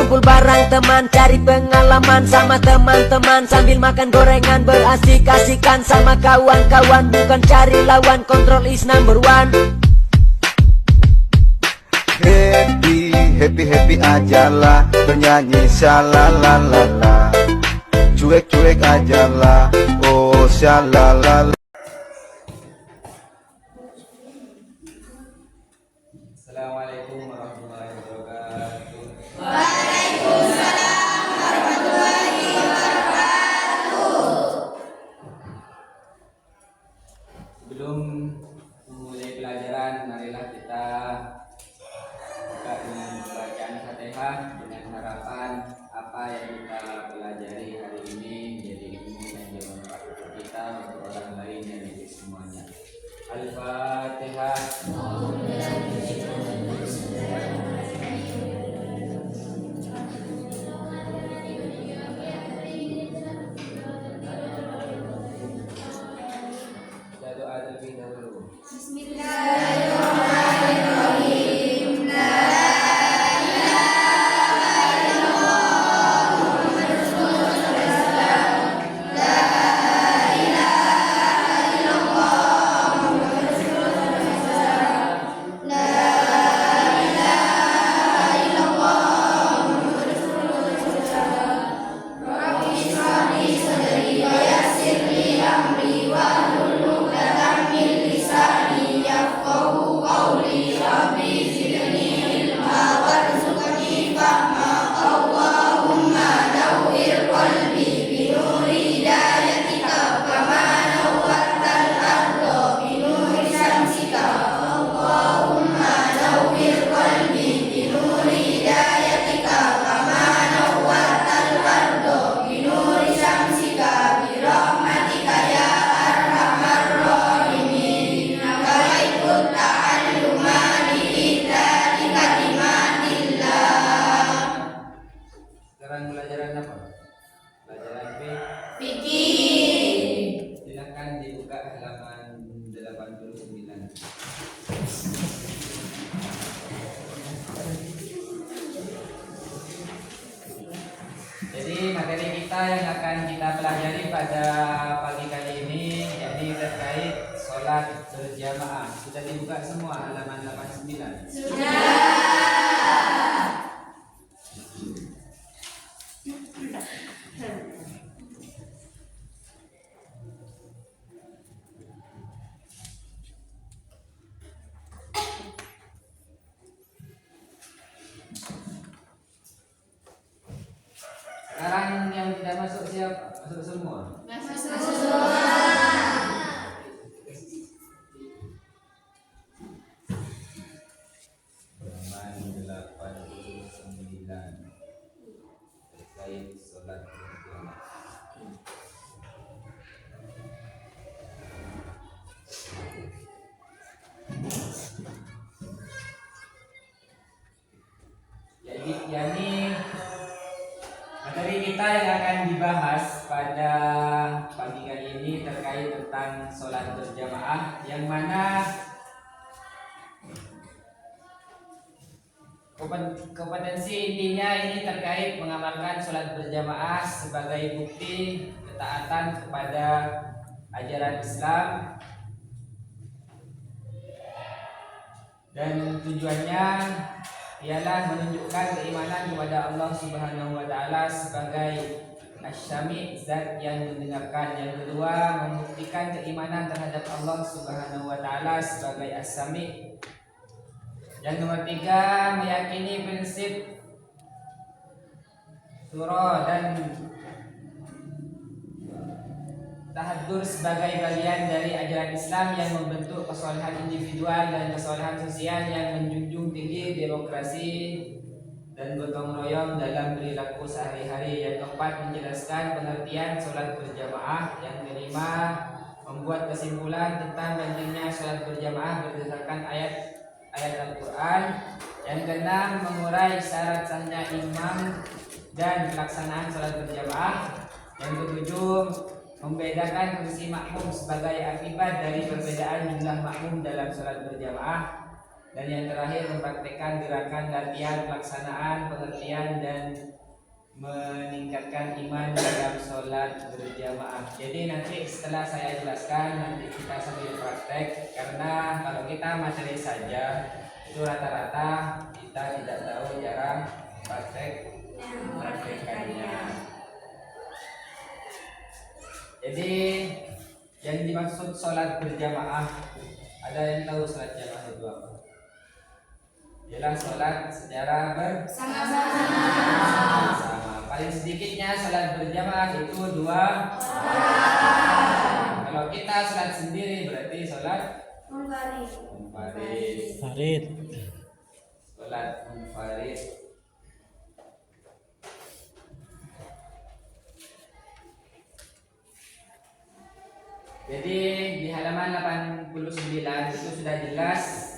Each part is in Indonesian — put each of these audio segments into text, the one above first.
ngumpul bareng teman, cari pengalaman sama teman-teman, sambil makan gorengan berasik-asikan sama kawan-kawan. Bukan cari lawan, control is number one. Happy, happy, happy ajalah, bernyanyi shalalalala. Cuek, cuek ajalah, oh shalalala. Assalamualaikum warahmatullahi wabarakatuh. Waalaikumsalam warahmatullahi wabarakatuh. Sebelum memulai pelajaran, marilah kita buka dengan bacaan Fatihah dengan harapan apa yang kita pelajari hari ini menjadi ilmu yang bermanfaat untuk kita untuk orang lain dan untuk semuanya. Al-Fatihah. Kita doa terlebih dahulu. Bismillahirrahmanirrahim. Sekarang pelajaran apa? Pelajaran Fikih. Silakan dibuka halaman 89. Jadi materi kita yang akan kita pelajari pada pagi kali ini yakni terkait sholat berjamaah. Sudah dibuka semua halaman 89. Sekarang yang tidak masuk siapa? Masuk semua. Halaman 89 terkait sholat berjamaah. Jadi materi kita yang akan dibahas pada pagi kali ini terkait tentang sholat berjamaah, yang mana kompetensi intinya ini terkait mengamalkan sholat berjamaah sebagai bukti ketaatan kepada ajaran Islam, dan tujuannya ialah menunjukkan keimanan kepada Allah Subhanahu wa taala sebagai Asy-Syami', zat yang mendengarkan. Yang kedua, membuktikan keimanan terhadap Allah Subhanahu wa taala sebagai As-Sami'. Yang nomor tiga, meyakini prinsip syura dan tahaddur sebagai bagian dari ajaran Islam yang membentuk kesolehan individual dan kesolehan sosial, yang menjunjung tinggi demokrasi dan gotong royong dalam perilaku sehari-hari. Yang keempat, menjelaskan pengertian sholat berjamaah. Yang kelima, membuat kesimpulan tentang pentingnya sholat berjamaah berdasarkan ayat Al-Quran. Yang keenam, mengurai syarat sahnya imam dan pelaksanaan sholat berjamaah. Yang ketujuh, membedakan fungsi makmum sebagai akibat dari perbedaan jumlah makmum dalam sholat berjamaah. Dan yang terakhir mempraktekkan gerakan latihan, pelaksanaan, pengertian dan meningkatkan iman dalam sholat berjamaah. Jadi nanti setelah saya jelaskan nanti kita sambil praktek, karena kalau kita materi saja itu rata-rata kita tidak tahu cara praktekannya. Jadi yang dimaksud sholat berjamaah, ada yang tahu sholat jamaah itu apa? Ialah sholat secara bersama-sama. Paling sedikitnya sholat berjamaah itu 2 orang. Kalau kita sholat sendiri berarti sholat munfarid. Sholat munfarid. Jadi di halaman 89 itu sudah jelas.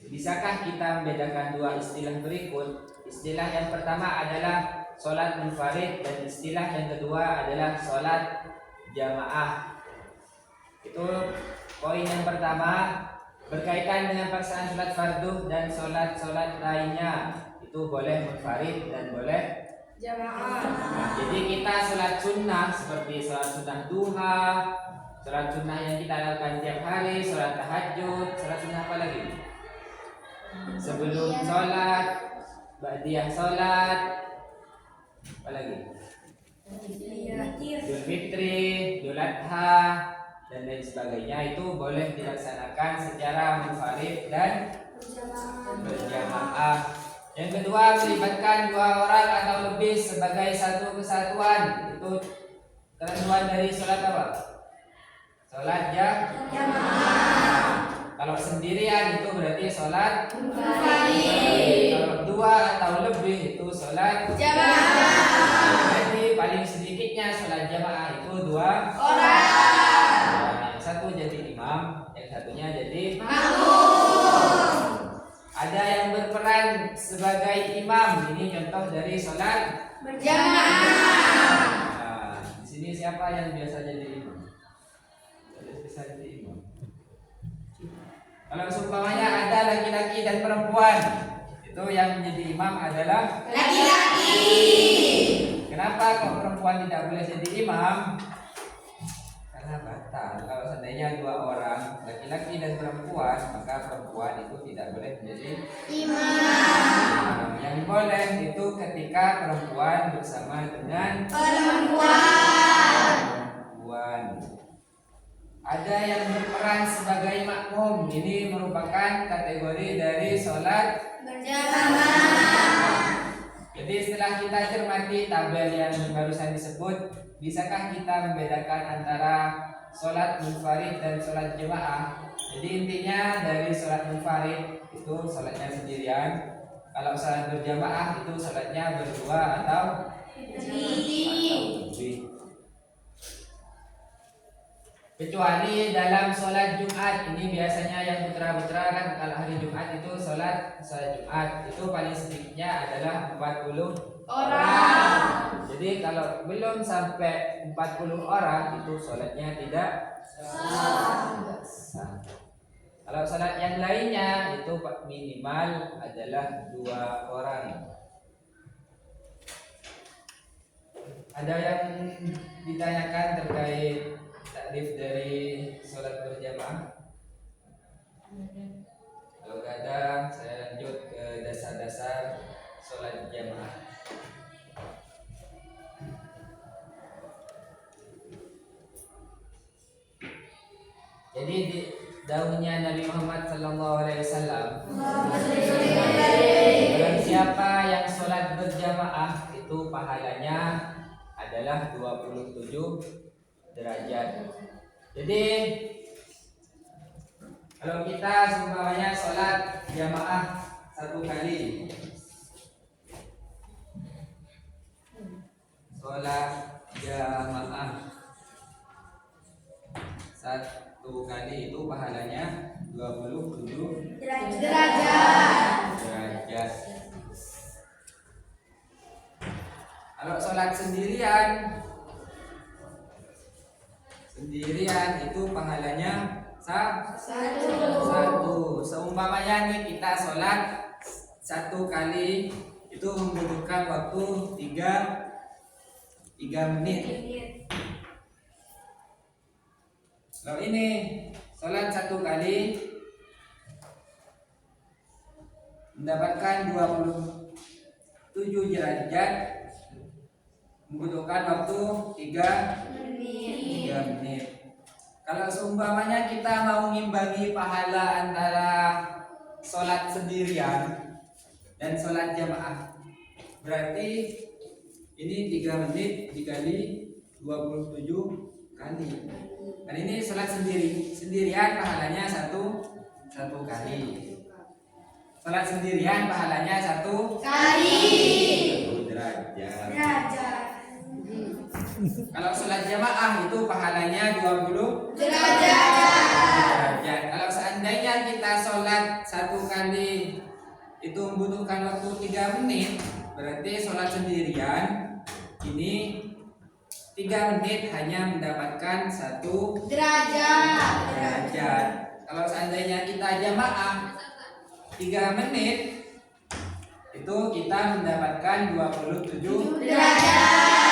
Bisakah kita membedakan dua istilah berikut? Istilah yang pertama adalah sholat munfarid dan istilah yang kedua adalah sholat jamaah. Itu poin yang pertama, berkaitan dengan pelaksanaan sholat fardu dan sholat lainnya. Itu boleh munfarid dan boleh jamaah. Jadi kita sholat sunnah seperti sholat sunnah duha, sholat sunnah yang kita lakukan tiap hari, sholat tahajud, sholat sunnah apa lagi? Sebelum sholat, ba'diyah sholat, apa lagi? Idul Fitri, Idul Adha, dan lain sebagainya itu boleh dilaksanakan secara munfarid dan berjamaah. Yang kedua, melibatkan 2 orang atau lebih sebagai satu kesatuan. Itu ketentuan dari sholat apa? Sholat jamaah. Kalau sendirian itu berarti sholat munfarid. Kalau 2 atau lebih itu sholat jamaah. Jadi paling sedikitnya sholat jamaah itu 2 orang. Yang satu jadi imam, yang satunya jadi makmum. Ada yang berperan sebagai imam. Ini contoh dari sholat berjamaah. Nah, di sini siapa yang biasa jadi imam? Bisa jadi imam. Kalau seumpamanya ada laki-laki dan perempuan, itu yang menjadi imam adalah laki-laki. Kenapa kok perempuan tidak boleh jadi imam? Karena batal. Kalau seandainya 2 orang, laki-laki dan perempuan, maka perempuan itu tidak boleh menjadi imam. Yang boleh itu ketika perempuan bersama dengan perempuan. Ada yang berperan sebagai makmum. Ini merupakan kategori dari sholat berjamaah. Jadi setelah kita cermati tabel yang barusan disebut, bisakah kita membedakan antara sholat munfarid dan sholat jamaah? Jadi intinya dari sholat munfarid itu sholatnya sendirian. Kalau sholat berjamaah itu sholatnya berdua atau lebih. Kecuali dalam sholat Jumat, ini biasanya yang putra-putra kan kalau hari Jumat itu sholat Jumat itu paling sedikitnya adalah 40 orang. Jadi kalau belum sampai 40 orang itu sholatnya tidak sah. Kalau sholat yang lainnya itu minimal adalah 2 orang. Ada yang ditanyakan terkait takrif dari sholat berjamaah? Kalau nggak ada, saya lanjut ke dasar-dasar sholat jamaah. Jadi di dahulunya Nabi Muhammad SAW, barang siapa yang sholat berjamaah itu pahalanya adalah 27 derajat. Jadi kalau kita seumpamanya sholat jamaah 1 kali, sholat jamaah 1 kali itu pahalanya 27 derajat. Kalau sholat sendirian itu pahalanya 1. seumpamanya nih kita sholat satu kali itu membutuhkan waktu 3 menit. Kalau ini sholat satu kali mendapatkan 27 derajat, membutuhkan waktu 3 menit. Kalau seumpamanya kita mau ngimbangi pahala antara sholat sendirian dan sholat jamaah, berarti ini 3 menit dikali 27 kali. Dan ini sholat sendirian pahalanya satu kali. Sholat sendirian pahalanya 1 kali. 1 derajat. Kalau sholat jamaah itu pahalanya 20 derajat. Kalau seandainya kita sholat satu kali itu membutuhkan waktu 3 menit, berarti sholat sendirian ini 3 menit hanya mendapatkan 1 derajat. Kalau seandainya kita jamaah 3 menit itu kita mendapatkan 27 derajat.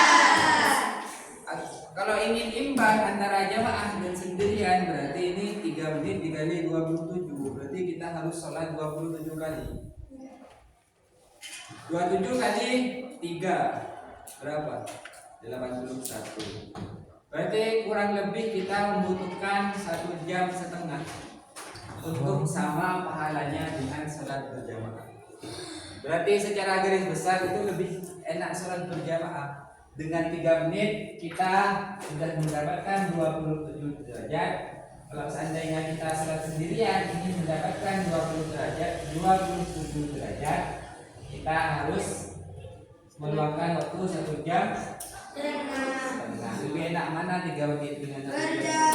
Kalau ingin imbang antara jamaah dan sendirian, berarti ini 3 menit dikali 27, berarti kita harus sholat 27 kali. 27 kali 3 berapa? 81. Berarti kurang lebih kita membutuhkan 1,5 jam untuk sama pahalanya dengan sholat berjamaah. Berarti secara garis besar itu lebih enak sholat berjamaah. Dengan 3 menit kita sudah mendapatkan 27 derajat. Kalau seandainya kita sholat sendirian ini mendapatkan 27 derajat, kita harus meluangkan waktu 1 jam setengah. Lebih enak mana 3 menit dengan 1 jam?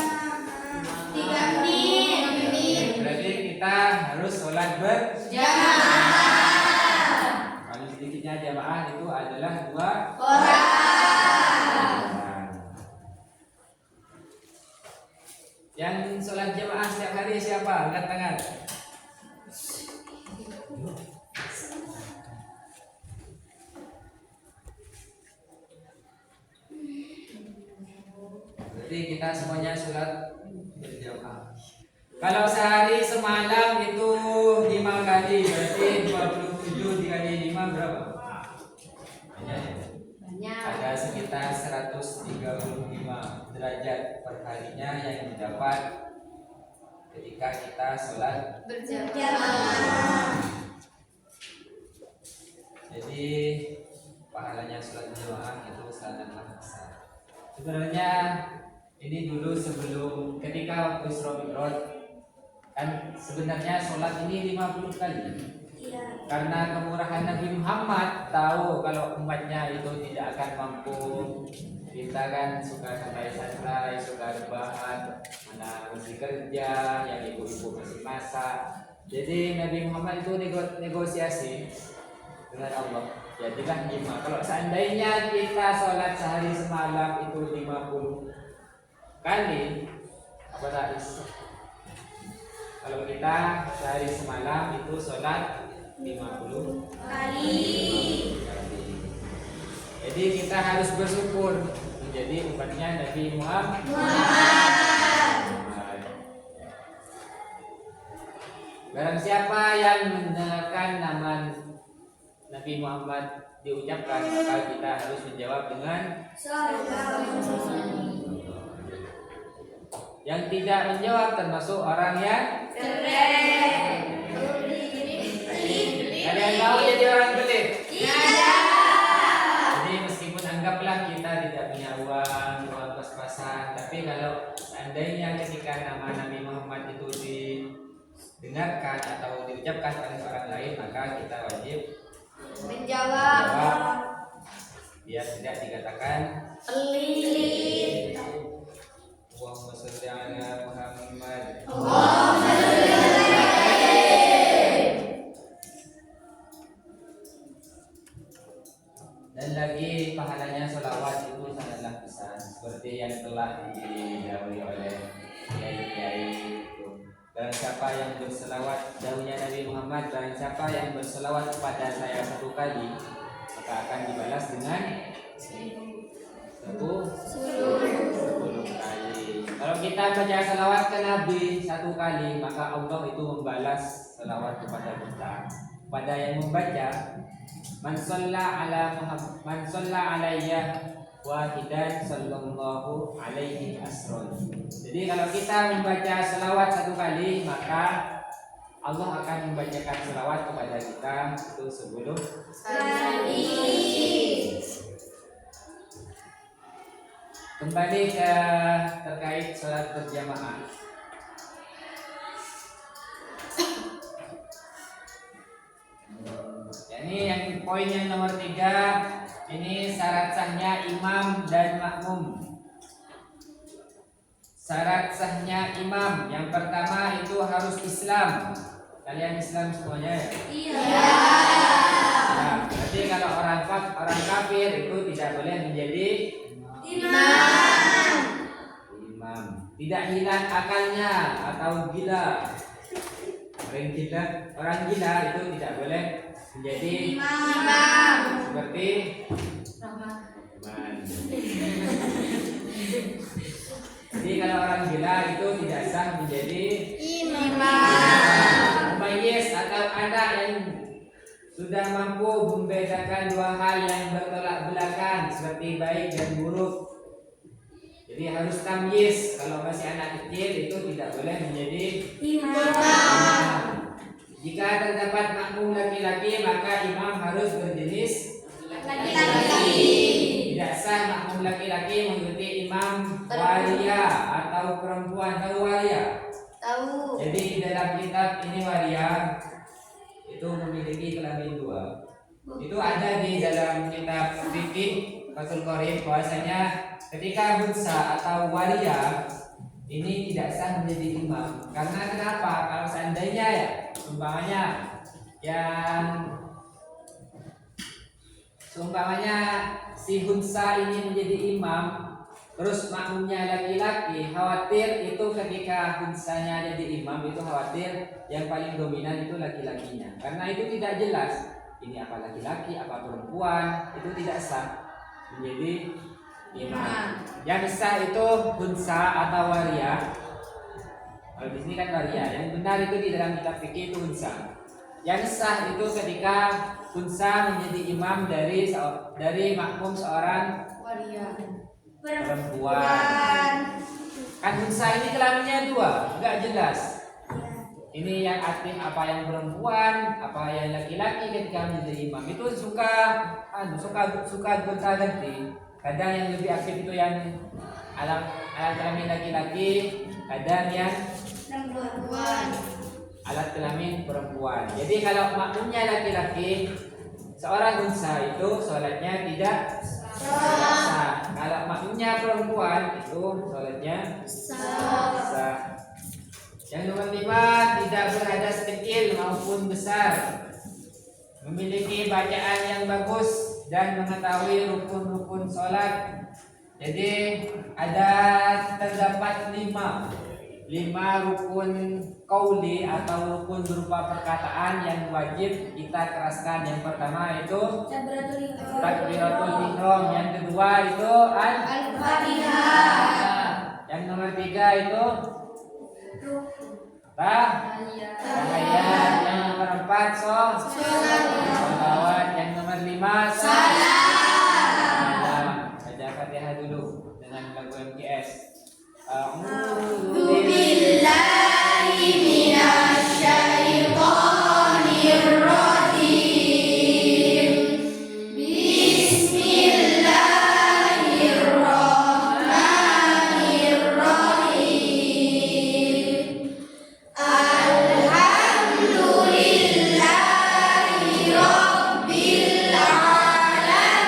3 menit. Berarti kita harus sholat berjamaah. Paling sedikitnya jamaah itu adalah 2 orang. Yang sholat jamaah setiap hari siapa? Angkat tangan. Berarti kita semuanya sholat berjamaah. Kalau sehari semalam itu 5 kali, berarti 27 dikali 5 berapa? Banyak. Ada sekitar 135 derajat per harinya yang didapat ketika kita sholat Berjamaah. Jadi pahalanya sholat berjamaah itu sangatlah besar. Sebenarnya ini dulu sebelum ketika waktu Isra Mi'raj kan sebenarnya sholat ini 50 kali. Karena kemurahan Nabi Muhammad tahu kalau umatnya itu tidak akan mampu. Kita kan suka santai-santai, suka rebahan, mana masih kerja, yang ibu-ibu masih masak. Jadi Nabi Muhammad itu negosiasi dengan Allah. Jadilah 5. Kalau seandainya kita sholat sehari semalam itu 50 kali, apa tak? Kalau kita sehari semalam itu sholat 50 kali. Jadi kita harus bersyukur menjadi umatnya Nabi Muhammad. Barang siapa yang mendengarkan nama Nabi Muhammad diucapkan, maka kita harus menjawab dengan yang tidak menjawab termasuk orang yang Keren. kalian mau jadi orang pelit? Iya. Jadi meskipun anggaplah kita tidak punya uang pas-pasan, tapi kalau seandainya ketika nama Nabi Muhammad itu didengarkan atau diucapkan oleh orang lain, maka kita wajib Menjawab. biar tidak dikatakan Pelit. Allahumma sholli ala Muhammad. Dan lagi pahalanya sholawat itu sangatlah besar, seperti yang telah didahului oleh kiai-kiai itu. Dan siapa yang berselawat selawat dahulunya Nabi Muhammad, barang siapa yang berselawat kepada saya 1 kali maka akan dibalas dengan 10 kali. Kalau kita baca selawat ke Nabi 1 kali maka Allah itu membalas selawat kepada kita. Pada yang membaca man shalla alayya wahidan sallallahu alaihi asron. Jadi kalau kita membaca selawat 1 kali maka Allah akan membacakan selawat kepada kita itu 10 kali. Kembali ke terkait sholat berjamaah. Ini yang poin yang nomor 3. Ini syarat sahnya imam dan makmum. Syarat sahnya imam yang pertama itu harus Islam. Kalian Islam semuanya ya? Iya. Nah, berarti kalau orang kafir itu tidak boleh menjadi Imam. Tidak hilang akalnya atau gila. Orang gila itu tidak boleh menjadi Imam. seperti Rahman. Jadi kalau orang gila itu tidak sah menjadi Imam. Mumayyiz atau anak yang sudah mampu membedakan 2 hal yang bertolak belakang seperti baik dan buruk. Jadi harus tamyiz. Kalau masih anak kecil itu tidak boleh menjadi Imam. Jika terdapat makmum laki-laki maka imam harus berjenis Laki-laki. Tidak sah makmum laki-laki mengikuti imam waria atau perempuan. Tahu waria? Tahu. Jadi di dalam kitab ini waria itu memiliki kelamin 2. Itu ada di dalam kitab fikih Fathul Qorib bahwasanya ketika unsa atau waria ini tidak sah menjadi imam. Karena kenapa? Kalau seandainya ya umpamanya si unsa ini menjadi imam terus makmumnya laki-laki, khawatir itu ketika unsanya jadi imam itu khawatir yang paling dominan itu laki-lakinya. Karena itu tidak jelas ini apa laki-laki apa perempuan, itu tidak sah menjadi imam. Yang sah itu unsa atau waria. Kalau di sini kan waria. Yang benar itu di dalam kitab fikih itu unsa. Yang sah itu ketika unsa menjadi imam dari makmum seorang perempuan. Kan unsa ini kelaminnya 2, enggak jelas. Ini yang aktif apa yang perempuan, apa yang laki-laki ketika menjadi imam. Itu suka gonta-ganti. Kadang yang lebih aktif itu yang alat kelamin laki-laki, kadang yang alat kelamin perempuan. Jadi kalau makmumnya laki-laki, seorang unsa itu sholatnya tidak sah. Kalau makmumnya perempuan itu sholatnya sah. Yang nomor 5, tidak berhadas kecil maupun besar, memiliki bacaan yang bagus dan mengetahui rukun-rukun sholat. Jadi terdapat 5 rukun qauli atau rukun berupa perkataan yang wajib kita keraskan. Yang pertama itu takbiratul ihram, yang kedua itu al-fatihah, yang nomor 3 itu tahiyat, yang nomor 4 sholawat, yang nomor 5 salam. Baca Fatihah dulu dengan lagu MKS. A'udzu Billahi minasyaitonir rajim. Bismillahirrahmanirrahim. Alhamdulillahi rabbil alamin.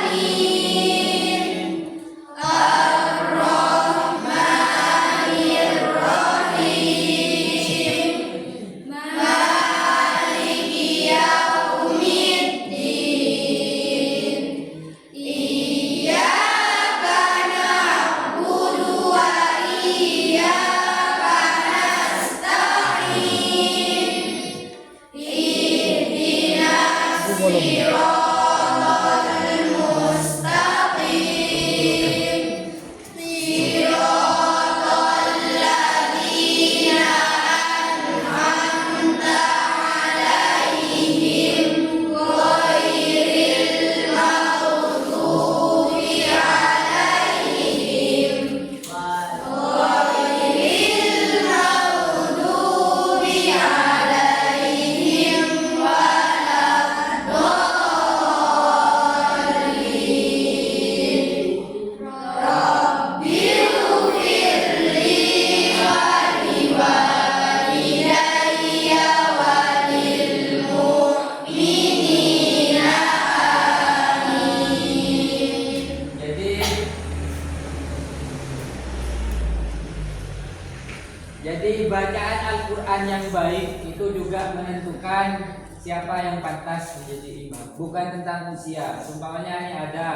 Jadi bacaan Al-Quran yang baik itu juga menentukan siapa yang pantas menjadi imam. Bukan tentang usia. Umpamanya ini ada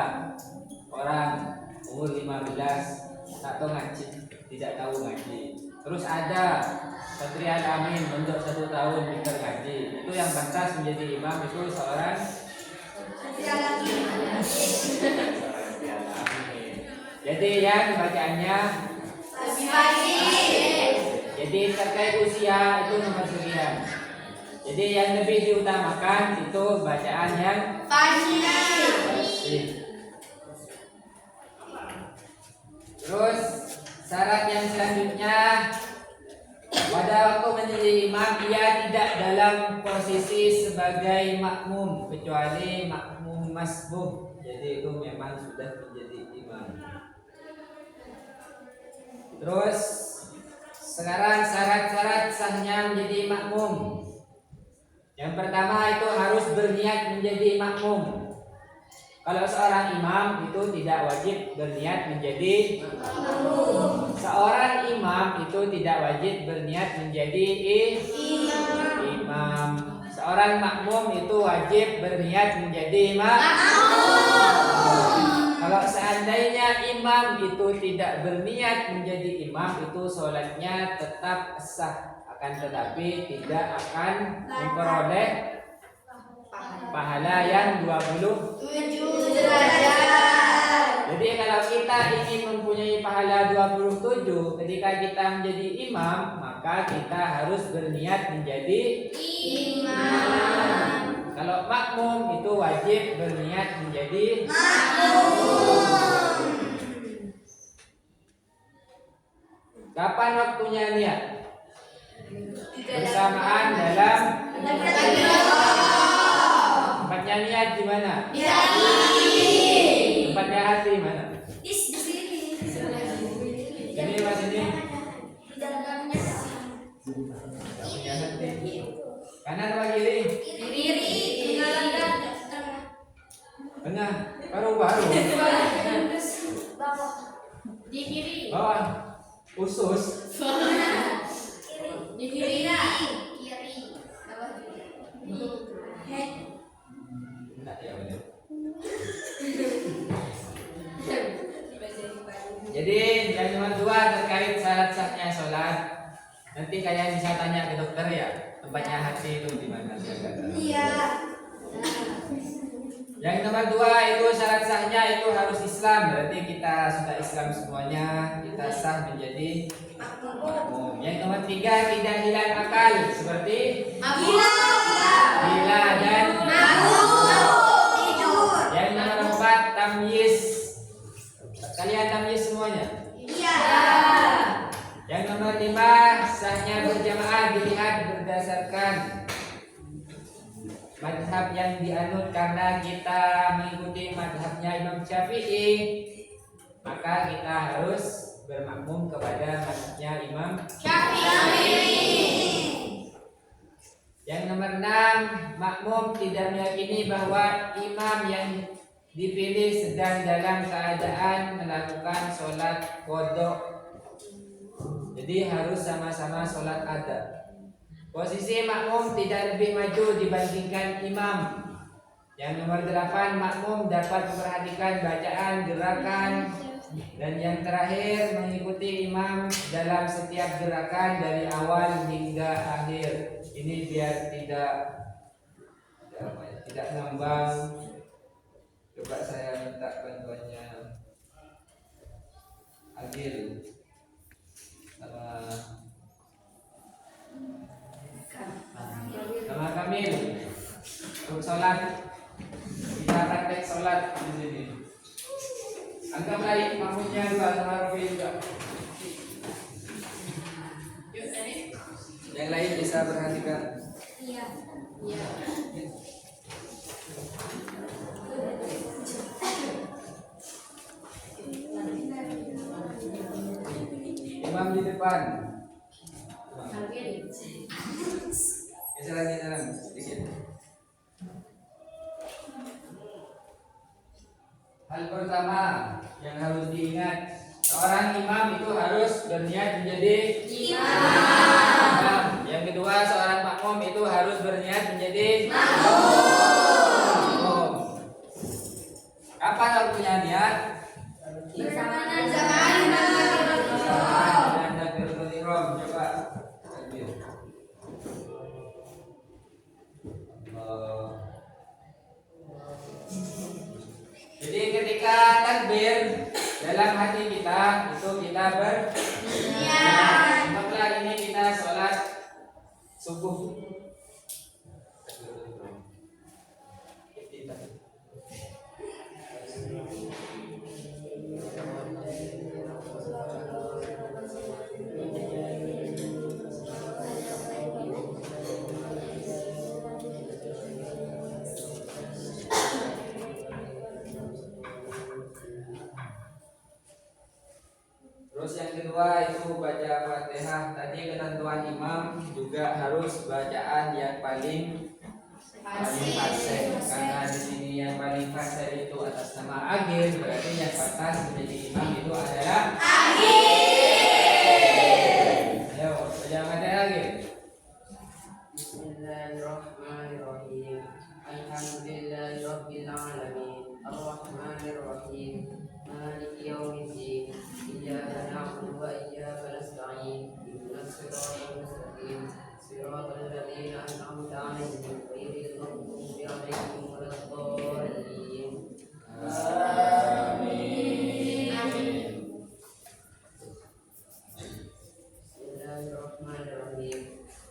orang umur 15 tak tahu ngaji, tidak tahu ngaji. Terus ada Satria Amin untuk 1 tahun pintar ngaji. Itu yang pantas menjadi imam itu seorang Jadi yang bacaannya jadi terkait usia itu nomor sekian. Jadi yang lebih diutamakan itu bacaan yang fasih. Terus syarat yang selanjutnya, pada waktu menjadi imam ia tidak dalam posisi sebagai makmum kecuali makmum masbuh. Jadi itu memang sudah menjadi imam. Terus sekarang syarat-syarat sahnya menjadi makmum. Yang pertama itu harus berniat menjadi makmum. Kalau seorang imam itu tidak wajib berniat menjadi makmum. Seorang imam itu tidak wajib berniat menjadi imam. Seorang makmum itu wajib berniat menjadi makmum. Kalau seandainya imam itu tidak berniat menjadi imam, itu sholatnya tetap sah, akan tetapi tidak akan memperoleh pahala yang 27 derajat. Jadi kalau kita ingin mempunyai pahala 27 ketika kita menjadi imam, maka kita harus berniat menjadi imam. Kalau makmum itu wajib berniat menjadi makmum. Kapan waktunya niat? Bersamaan dalam tempatnya niat di mana? Tempatnya hati mana? Ini mas ini. Punya hati. Kanan atau kiri? Tengah. Baru. Di kiri. Bawah. Usus. Di kiri. Enggak ya benar. Jadi yang nomor 2 terkait syarat sahnya sholat. Nanti kalian bisa tanya ke dokter ya, tempatnya hati itu di mana? Iya. Yang nomor 2 itu syarat sahnya itu harus Islam. Berarti kita sudah Islam semuanya, kita sah menjadi makmum. Yang nomor 3 tidak hilang akal seperti gila dan Tidur. Yang nomor 4 tamyiz. Kalian tamyiz semuanya? Iya. Yang nomor 5 sahnya berjamaah dilihat berdasarkan madhab yang dianut. Karena kita mengikuti madhabnya Imam Syafi'i, maka kita harus bermakmum kepada madhabnya Imam Syafi'i. Yang nomor 6, makmum tidak meyakini bahwa imam yang dipilih sedang dalam keadaan melakukan sholat qadha. Jadi harus sama-sama sholat qadha. Posisi makmum tidak lebih maju dibandingkan imam. Yang nomor 8, makmum dapat memperhatikan bacaan, gerakan, dan yang terakhir mengikuti imam dalam setiap gerakan dari awal hingga akhir. Ini biar tidak tidak ngambang. Coba saya minta bantuannya Agil sama Kamil untuk sholat. Kita praktek sholat di sini. Anggaplah makmumnya juga sama Rofi juga. Yang lain bisa perhatikan. Iya. Iya. Imam di depan. Oke. Geser lagi jalan sedikit. Hal pertama yang harus diingat, seorang imam itu harus berniat menjadi imam. Yang kedua, seorang makmum itu harus berniat menjadi makmum. Kapan harus punya niat? Bersamaan Dan takbiratul ihram. Coba takbir. Jadi ketika takbir dalam hati kita itu kita berniat. Anggaplah ini kita sholat subuh. Terus yang kedua itu baca Fatihah. Tadi ketentuan imam juga harus bacaan yang paling fasih. Karena di sini yang paling fasih itu atas nama Agil, berarti yang pantas menjadi imam itu adalah Agil. Ayo baca Fatihah Agil. Bismillahirrahmanirrahim. Alhamdulillahirabbil alamin. Arrahmanirrahim. Maliki yaumiddin. Iyyaka na'budu wa iyyaka nasta'in. Ihdinas siratal mustaqim. Siratal ladzina an'amta 'alaihim ghairil maghdubi 'alaihim waladdallin. Amin. Bismillahirrahmanirrahim.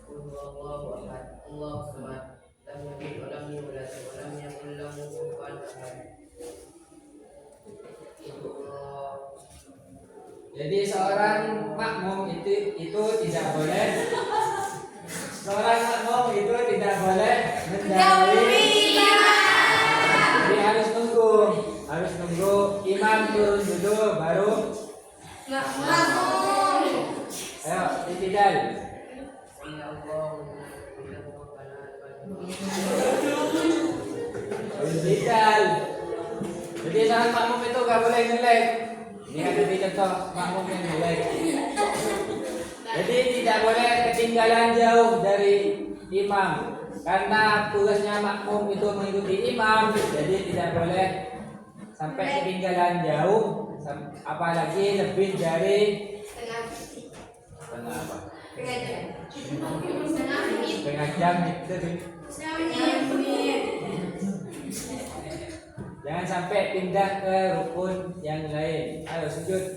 Qul huwallahu ahad. Allahu samad. Lam yalid wa lam yulad wa lam yakul lahu kufuwan ahad. Jadi seorang makmum itu tidak boleh mendahului. Jadi harus nunggu imam turun dulu baru. Ayo itidal. Itidal. Jadi seorang makmum itu gak boleh ngelek. Ini ada di contoh makmum yang ngelek. Jadi tidak boleh ketinggalan jauh dari imam. Karena tugasnya makmum itu mengikuti imam, jadi tidak boleh sampai ketinggalan jauh, apalagi lebih dari setengah jam gitu. Jangan sampai pindah ke rukun yang lain. Ayo sujud.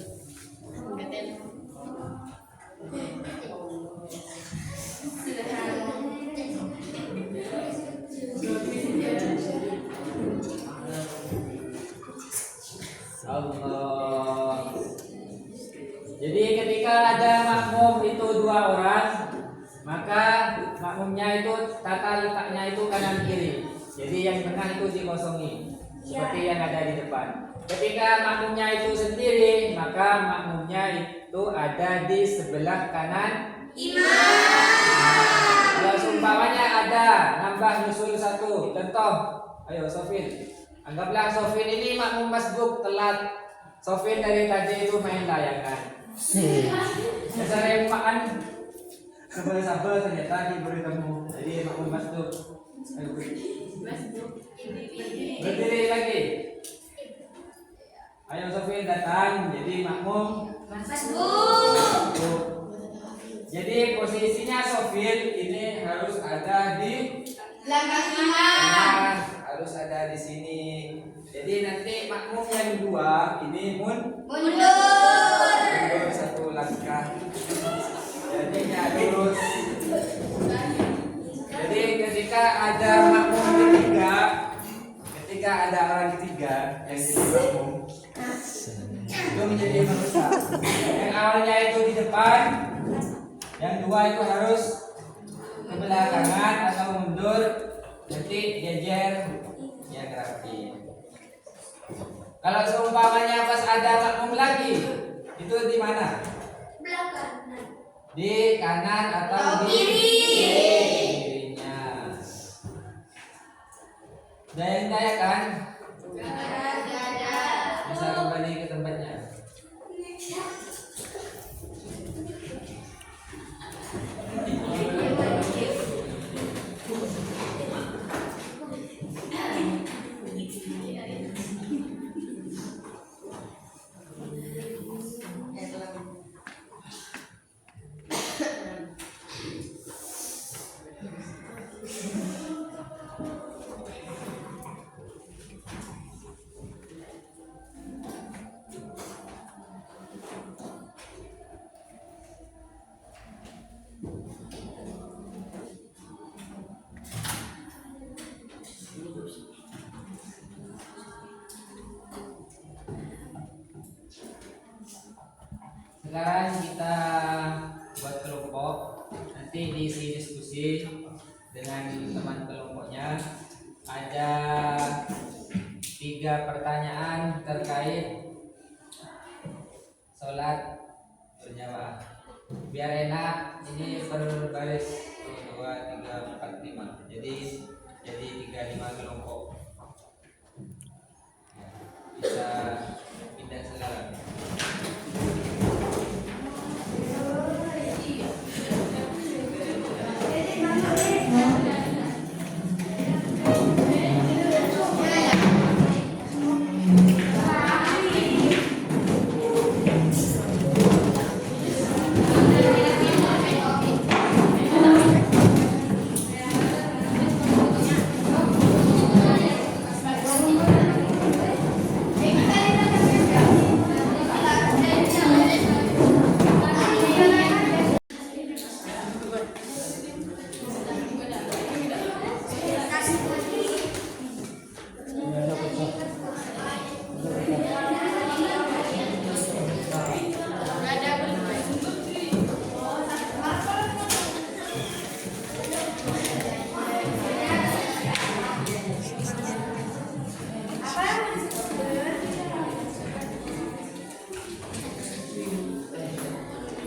Allah. Jadi ketika ada makmum itu 2 orang, maka makmumnya itu tata letaknya itu kanan kiri. Jadi yang tengah itu dikosongi seperti yang ada di depan. Ketika makmumnya itu sendiri, maka makmumnya itu ada di sebelah kanan imam. Kalau seumpamanya ada nambah nyusul 1, contoh, ayo Sofin. Anggaplah Sofin ini makmum masbuk telat. Sofin dari tadi itu main layangan. Saya makan sabar ternyata diberi kamu. Jadi makmum masbuk. Berdiri lagi. Ayo Sofin datang jadi makmum masbuk. Jadi posisinya Sofin ini harus ada di Belakang imam. Nah, harus ada di sini. Jadi nanti makmum yang dua ini Mundur. satu langkah. Jadinya lurus. Jadi ketika ada makmum ketiga, ketika ada orang ketiga yang jadi makmum, itu menjadi imam besar. Yang awalnya itu di depan, yang dua itu harus ke belakangan atau mundur, nanti jejer yang rapi. Kalau seumpamanya pas ada makmum lagi, itu di mana? Belakang. Di kanan atau di kirinya? Daya kan? Bisa kembali ke tempatnya. Sekarang kita buat kelompok, nanti diisi diskusi dengan teman kelompoknya. Ada 3 pertanyaan terkait sholat berjamaah. Biar enak, ini berbaris 1, 2, 3, 4, 5. Jadi 35 kelompok. Bisa pindah sekarang.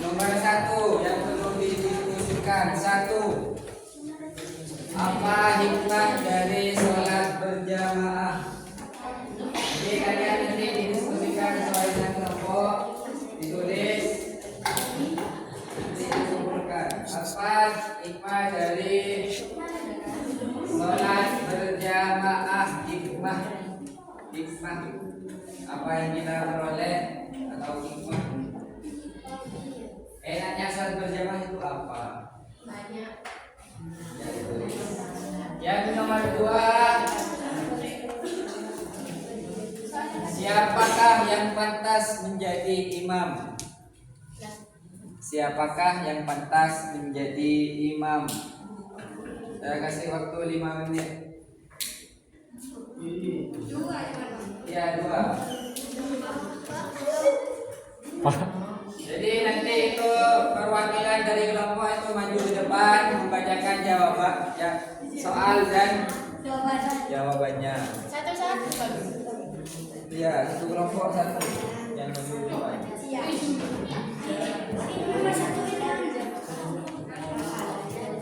Nomor 1 yang perlu didiskusikan. 1. Apa hikmah dari sholat berjamaah? Jadi kalian nanti didiskusikan sesuai dengan kelompok, ditulis, nanti dikumpulkan. Apa hikmah dari sholat berjamaah? Hikmah. Apa yang kita peroleh atau hikmah? Enaknya sholat berjamaah itu apa? Banyak. Yang nomor 2, siapakah yang pantas menjadi imam? Siapakah yang pantas menjadi imam? Saya kasih waktu 5 menit. Ya, 2. Jadi nanti itu perwakilan dari kelompok itu maju ke depan membacakan jawaban ya, soal dan jawabannya. Satu-satu. Ya, satu kelompok satu yang maju ke depan.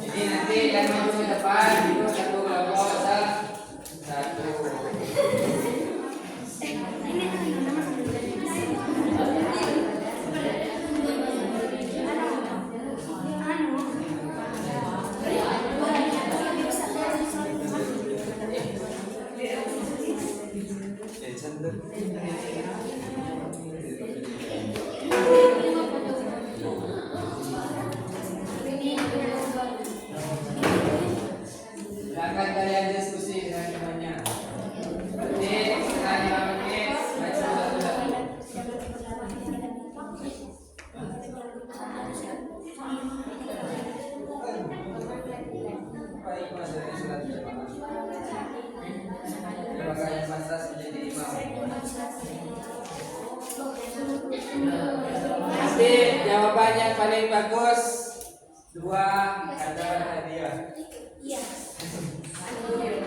Jadi nanti yang maju ke depan itu satu kelompok satu. paling bagus 2 dapat hadiah. Iya.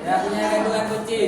Yang punya gantungan kunci.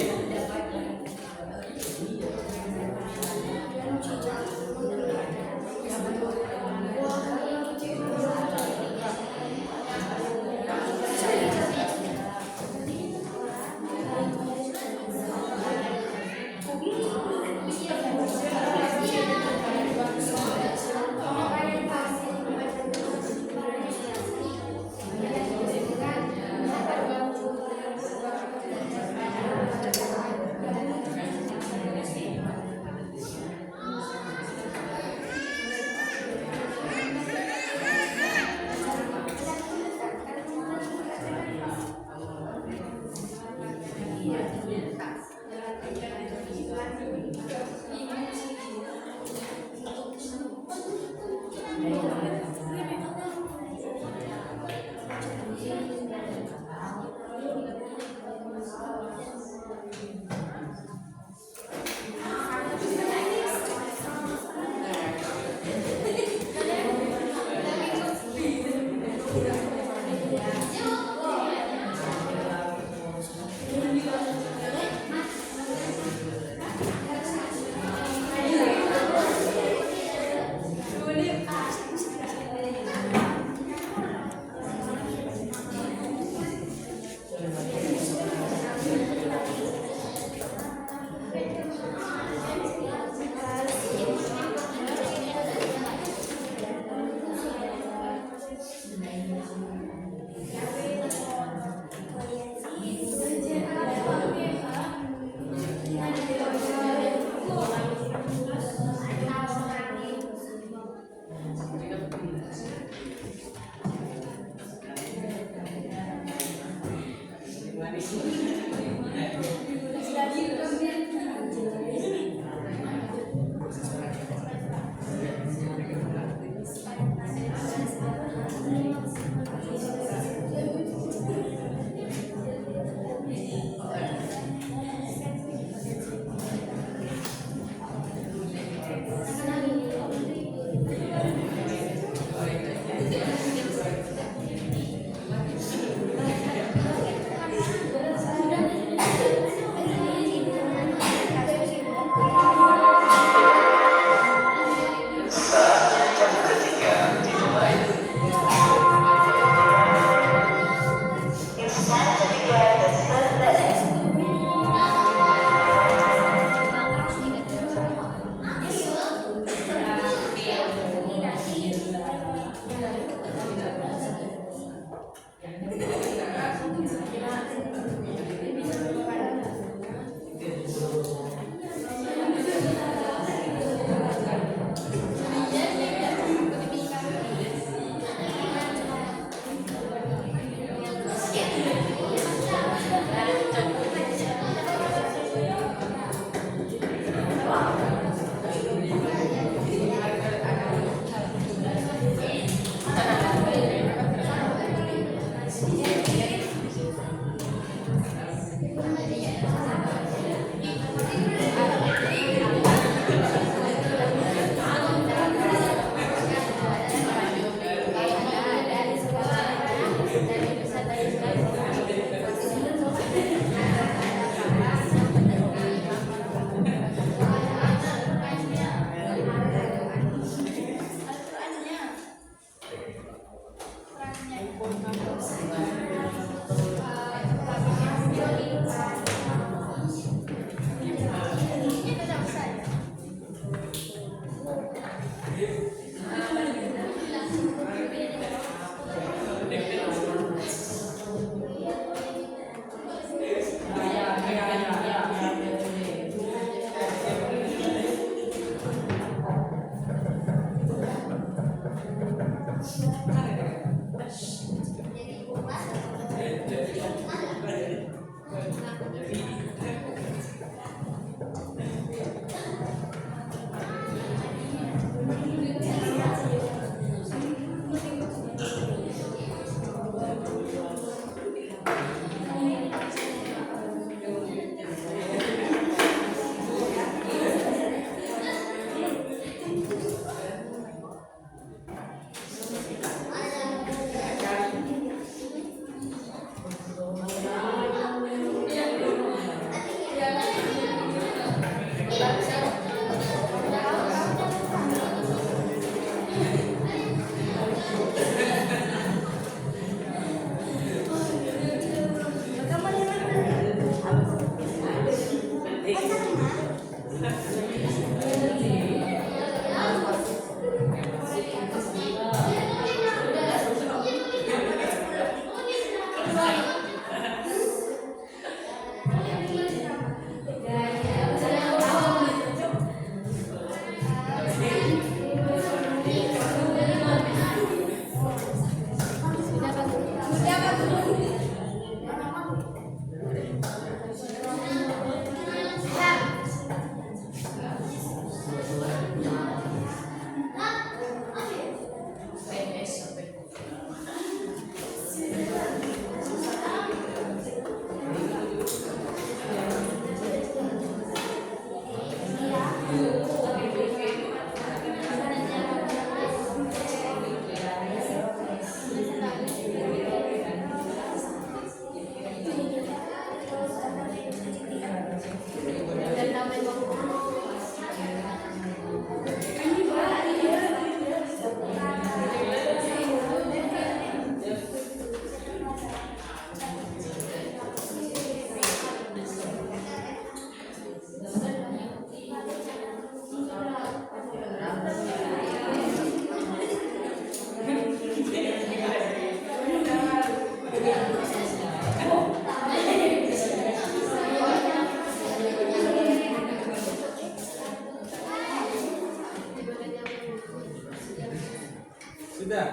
Sudah.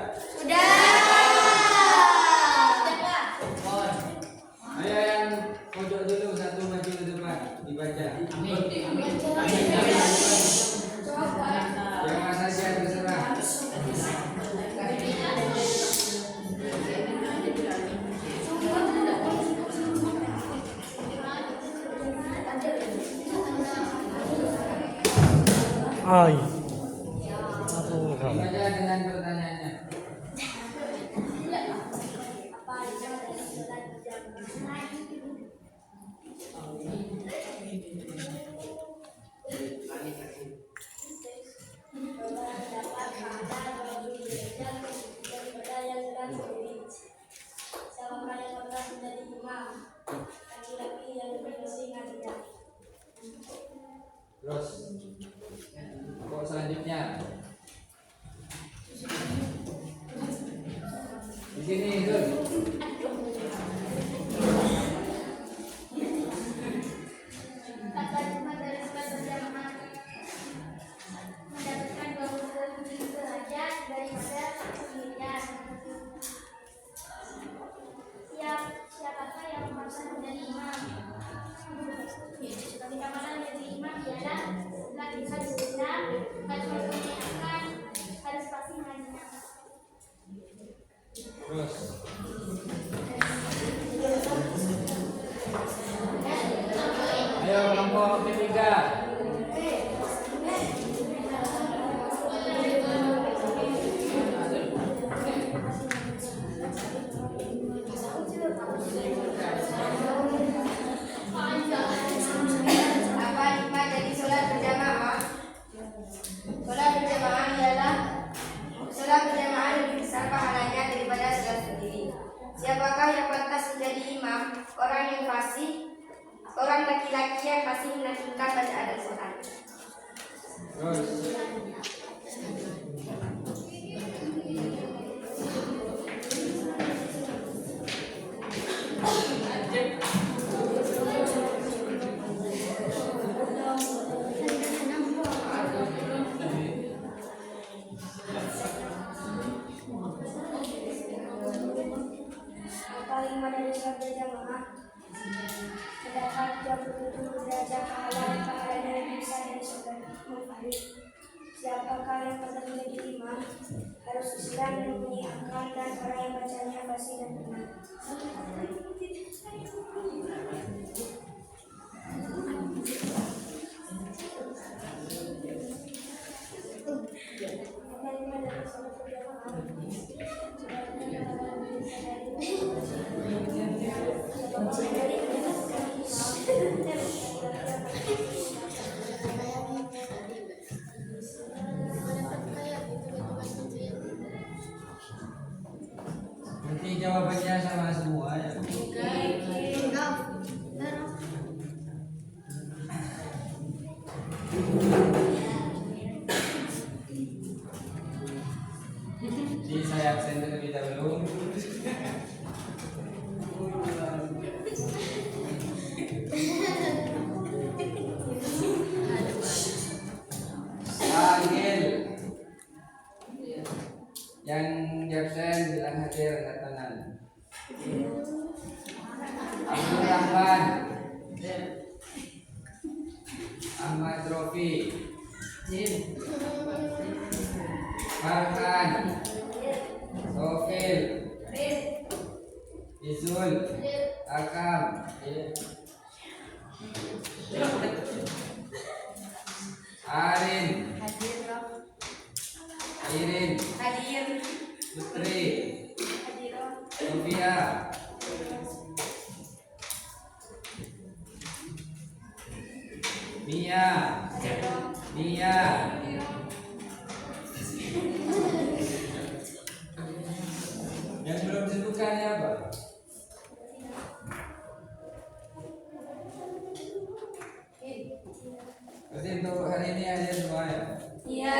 Ayo yang pojok dulu satu maju ke depan dibaca. Yang mana saja terserah. Ay. Dibaca dengan pertanyaannya. Terus pokok selanjutnya di sini itu. Mendapatkan 27 derajat daripada sendirian. Siapakah yang memaksa menjadi imam? Ketika mana menjadi imam ialah setelah kita berbicara, harus menyiapkan, harus pasti mengajikan. Terus ayo kelompok ketiga. Apa hikmah dari sholat berjamaah? Sholat berjamaah ialah sholat berjamaah lebih besar pahalanya daripada sholat sendiri. Siapakah yang pantas menjadi imam? Orang yang fasih, orang laki-laki yang fasih menafikan bacaan Al-Quran. Terus Apa hikmah dari sholat berjamaah? Mendapat 27 derajat pahalanya lebih besar dari sholat munfarid. Siapakah yang pantas menjadi imam? Harus Islam yang menyiapkan dan orang yang bacanya fasih dan benar. Apa hikmah dari sholat berjamaah? nanti jawabannya sama semua ya. Jadi saya absen terlebih dahulu. Arin, Hadir. Airin, Hadir. Putri, Hadir. Sofia, Mia, Nia, yang belum disebutkannya apa? Berarti untuk hari ini ada semua ya? Iya.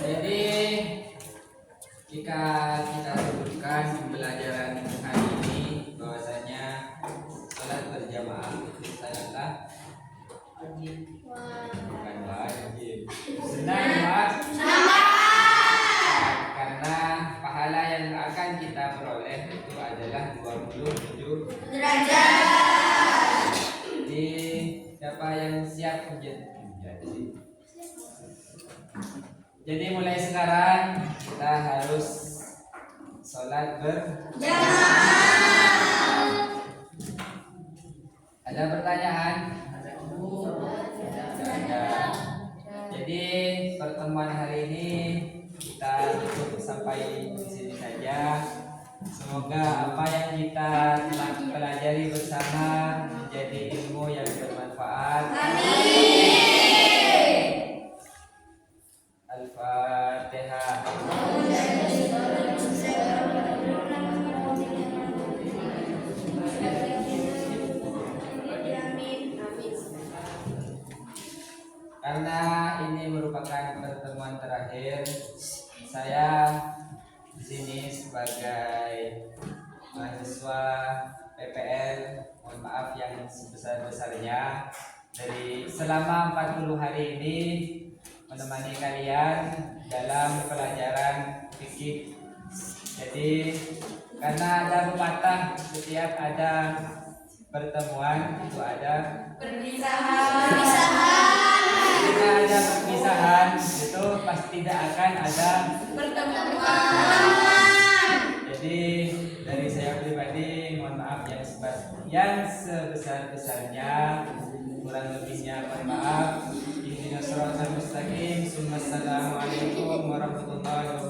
Jadi jika kita sebutkan pembelajaran hari ini bahwasanya salat berjamaah itu adalah bukan wajib, senang karena pahala yang akan kita peroleh itu adalah 27 Derajat. Jadi siapa yang siap jadi mulai sekarang kita harus sholat berjamaah. Ada pertanyaan? Ada. Jadi pertemuan hari ini kita tutup sampai di sini saja. Semoga apa yang kita telah pelajari bersama menjadi ilmu yang bermanfaat. Amin. Al-Fatihah. Karena ini merupakan pertemuan terakhir, saya di sini sebagai mahasiswa PPL, mohon maaf yang sebesar-besarnya dari selama 40 hari ini menemani kalian dalam pelajaran fikih. Jadi karena ada pepatah setiap ada pertemuan itu ada Perpisahan. Jika ada perpisahan itu pasti tidak akan ada Pertemuan. Jadi dari saya pribadi mohon maaf yang sebesar-besarnya, kurang lebihnya mohon maaf. Ihdinas siratal mustaqim. Assalamualaikum warahmatullahi wabarakatuh.